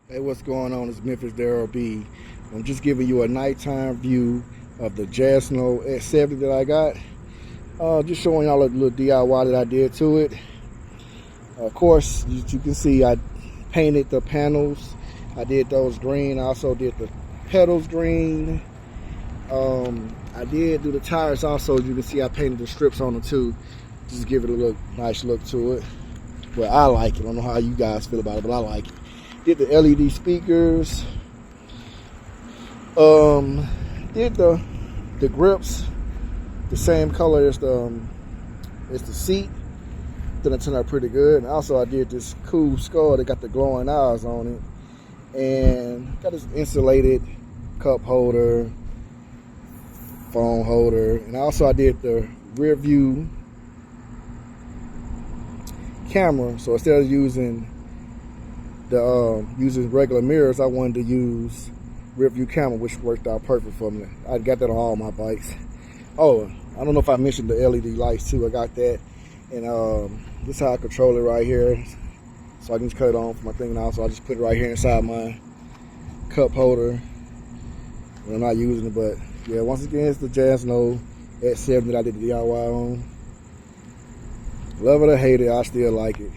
Hey, what's going on? It's Memphis Daryl B. I'm just giving you a nighttime view of the Jansno X70 that I got. Just showing y'all a little DIY that I did to it. Of course, you can see I painted the panels. I did those green. I also did the pedals green. I did do the tires also. You can see I painted the strips on them too. Just give it a nice look to it. Well, I like it. I don't know how you guys feel about it, but I like it. Did the LED speakers. Did the grips the same color as the seat. Then it turned out pretty good. And also I did this cool skull that got the glowing eyes on it, and got this insulated cup holder, phone holder, and also I did the rear view camera. So instead of using using regular mirrors, I wanted to use rear view camera, which worked out perfect for me. I got that on all my bikes. Oh, I don't know if I mentioned the LED lights too. I got that, and this is how I control it right here. So I can just cut it on for my thing now. So I just put it right here inside my cup holder when I'm not using it. But yeah, once again, it's the Jansno X70 that I did the DIY on. Love it or hate it, I still like it.